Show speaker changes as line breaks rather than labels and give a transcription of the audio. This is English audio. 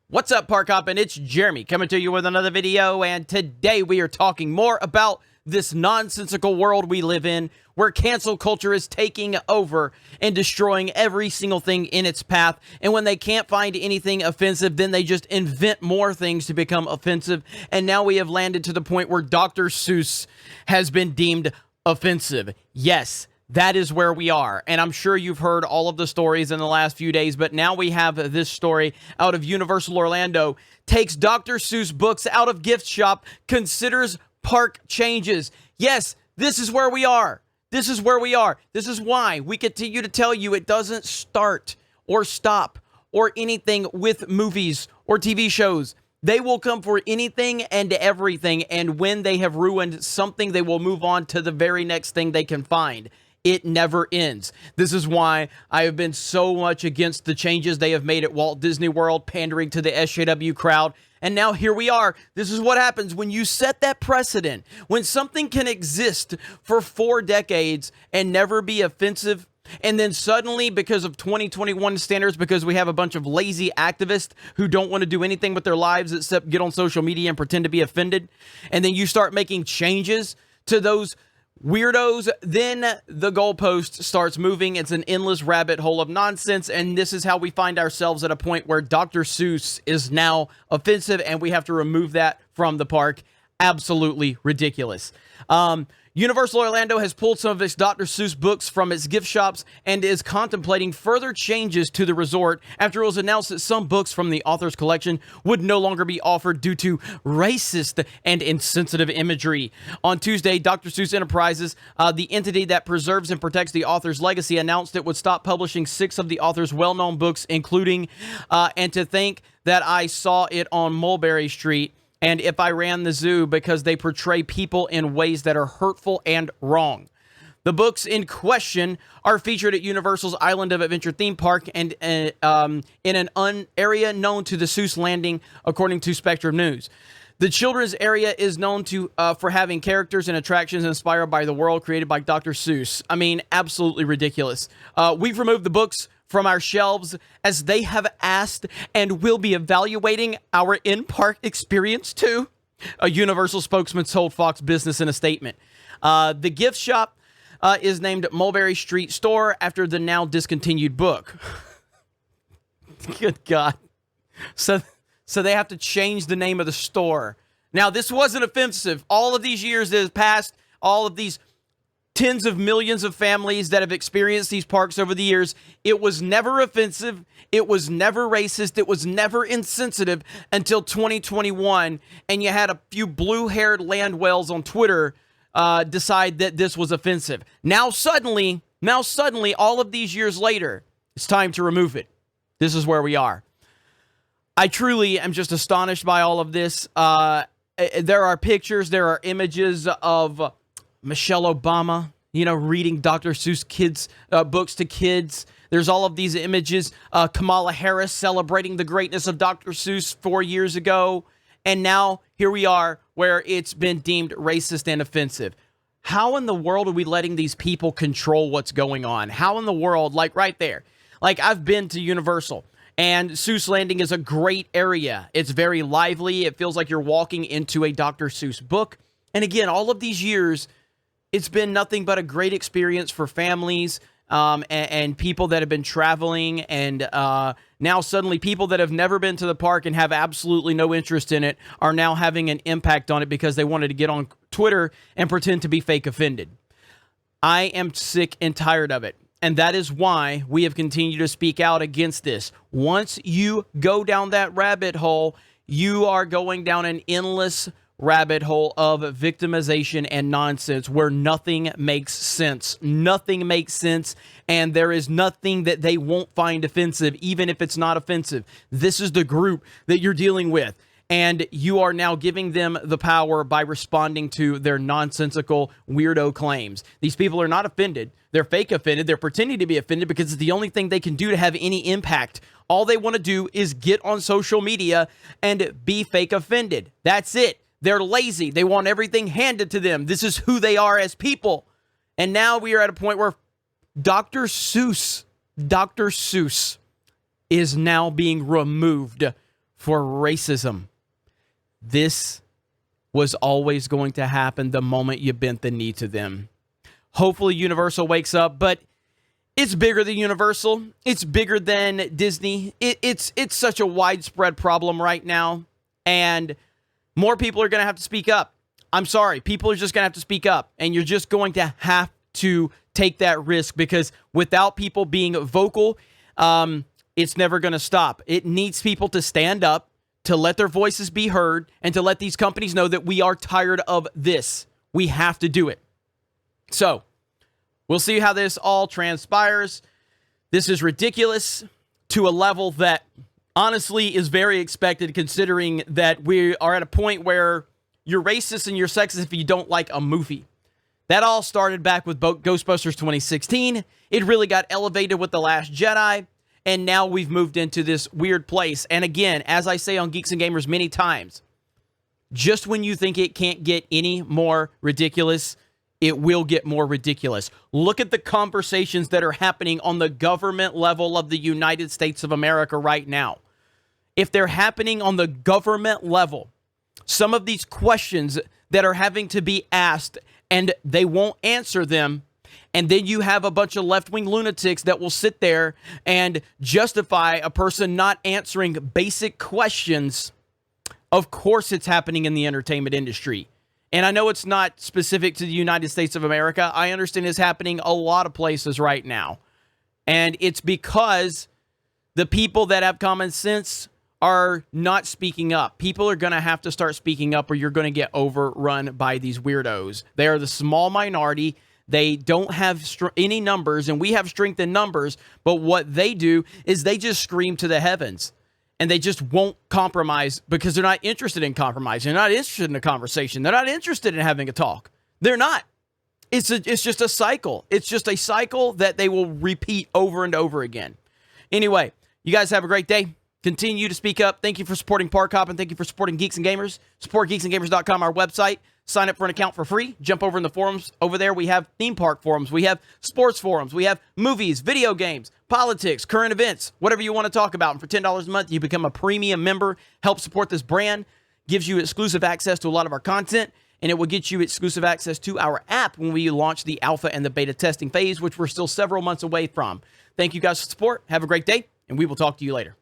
What's up, Park Hoppin'? It's Jeremy coming to you with another video, and today we are talking more about this nonsensical world we live in where cancel culture is taking over and destroying every single thing in its path. And when they can't find anything offensive, then they just invent more things to become offensive. And now we have landed to the point where Dr. Seuss has been deemed offensive. Yes, that is where we are. And I'm sure you've heard all of the stories in the last few days, but now we have this story out of Universal Orlando. Takes Dr. Seuss Books out of gift shop, considers park changes. Yes, this is where we are. This is where we are. This is why we continue to tell you it doesn't start or stop or anything with movies or TV shows. They will come for anything and everything, and when they have ruined something, they will move on to the very next thing they can find. It never ends. This is why I have been so much against the changes they have made at Walt Disney World, pandering to the SJW crowd. And now here we are. This is what happens when you set that precedent. When something can exist for 4 decades and never be offensive, and then suddenly, because of 2021 standards, because we have a bunch of lazy activists who don't want to do anything with their lives except get on social media and pretend to be offended, and then you start making changes to those weirdos, then the goalpost starts moving. It's an endless rabbit hole of nonsense, and this is how we find ourselves at a point where Dr. Seuss is now offensive, and we have to remove that from the park. Absolutely ridiculous. Universal Orlando has pulled some of its Dr. Seuss books from its gift shops and is contemplating further changes to the resort after it was announced that some books from the author's collection would no longer be offered due to racist and insensitive imagery. On Tuesday, Dr. Seuss Enterprises, the entity that preserves and protects the author's legacy, announced it would stop publishing 6 of the author's well-known books, including And to Think That I Saw It on Mulberry Street, and If I Ran the Zoo, because they portray people in ways that are hurtful and wrong. The books in question are featured at Universal's Island of Adventure theme park and in an area known to the Seuss Landing, according to Spectrum News. The children's area is known for having characters and attractions inspired by the world created by Dr. Seuss. I mean, absolutely ridiculous. We've removed the books from our shelves as they have asked and will be evaluating our in-park experience too, a Universal spokesman told Fox Business in a statement. The gift shop is named Mulberry Street Store after the now discontinued book. Good God. So they have to change the name of the store. Now, this wasn't offensive. All of these years that have passed, all of these tens of millions of families that have experienced these parks over the years, it was never offensive, it was never racist, it was never insensitive until 2021, and you had a few blue-haired land whales on Twitter decide that this was offensive. Now suddenly, all of these years later, it's time to remove it. This is where we are. I truly am just astonished by all of this. There are pictures, there are images of Michelle Obama, reading Dr. Seuss kids books to kids. There's all of these images. Kamala Harris celebrating the greatness of Dr. Seuss 4 years ago. And now here we are where it's been deemed racist and offensive. How in the world are we letting these people control what's going on? How in the world, like right there, like I've been to Universal, and Seuss Landing is a great area. It's very lively. It feels like you're walking into a Dr. Seuss book. And again, all of these years, it's been nothing but a great experience for families and people that have been traveling. And now suddenly people that have never been to the park and have absolutely no interest in it are now having an impact on it because they wanted to get on Twitter and pretend to be fake offended. I am sick and tired of it. And that is why we have continued to speak out against this. Once you go down that rabbit hole, you are going down an endless rabbit hole of victimization and nonsense where nothing makes sense. Nothing makes sense, and there is nothing that they won't find offensive, even if it's not offensive. This is the group that you're dealing with, and you are now giving them the power by responding to their nonsensical weirdo claims. These people are not offended. They're fake offended. They're pretending to be offended because it's the only thing they can do to have any impact. All they want to do is get on social media and be fake offended. That's it. They're lazy. They want everything handed to them. This is who they are as people. And now we are at a point where Dr. Seuss is now being removed for racism. This was always going to happen the moment you bent the knee to them. Hopefully Universal wakes up, but it's bigger than Universal. It's bigger than Disney. It's such a widespread problem right now, and more people are going to have to speak up. I'm sorry. People are just going to have to speak up, and you're just going to have to take that risk, because without people being vocal, it's never going to stop. It needs people to stand up, to let their voices be heard, and to let these companies know that we are tired of this. We have to do it. So, we'll see how this all transpires. This is ridiculous to a level that honestly is very expected, considering that we are at a point where you're racist and you're sexist if you don't like a movie. That all started back with Ghostbusters 2016. It really got elevated with The Last Jedi, and now we've moved into this weird place. And again, as I say on Geeks and Gamers many times, just when you think it can't get any more ridiculous, it will get more ridiculous. Look at the conversations that are happening on the government level of the United States of America right now. If they're happening on the government level, some of these questions that are having to be asked and they won't answer them, and then you have a bunch of left-wing lunatics that will sit there and justify a person not answering basic questions. Of course it's happening in the entertainment industry. And I know it's not specific to the United States of America. I understand it's happening a lot of places right now. And it's because the people that have common sense are not speaking up. People are going to have to start speaking up, or you're going to get overrun by these weirdos. They are the small minority. They don't have any numbers, and we have strength in numbers. But what they do is they just scream to the heavens. And they just won't compromise because they're not interested in compromise. They're not interested in a conversation. They're not interested in having a talk. They're not. It's just a cycle. It's just a cycle that they will repeat over and over again. Anyway, you guys have a great day. Continue to speak up. Thank you for supporting Park Hop, and thank you for supporting Geeks and Gamers. Support geeksandgamers.com, our website. Sign up for an account for free. Jump over in the forums. Over there, we have theme park forums. We have sports forums. We have movies, video games, politics, current events, whatever you want to talk about. And for $10 a month, you become a premium member. Help support this brand. Gives you exclusive access to a lot of our content. And it will get you exclusive access to our app when we launch the alpha and the beta testing phase, which we're still several months away from. Thank you guys for support. Have a great day, and we will talk to you later.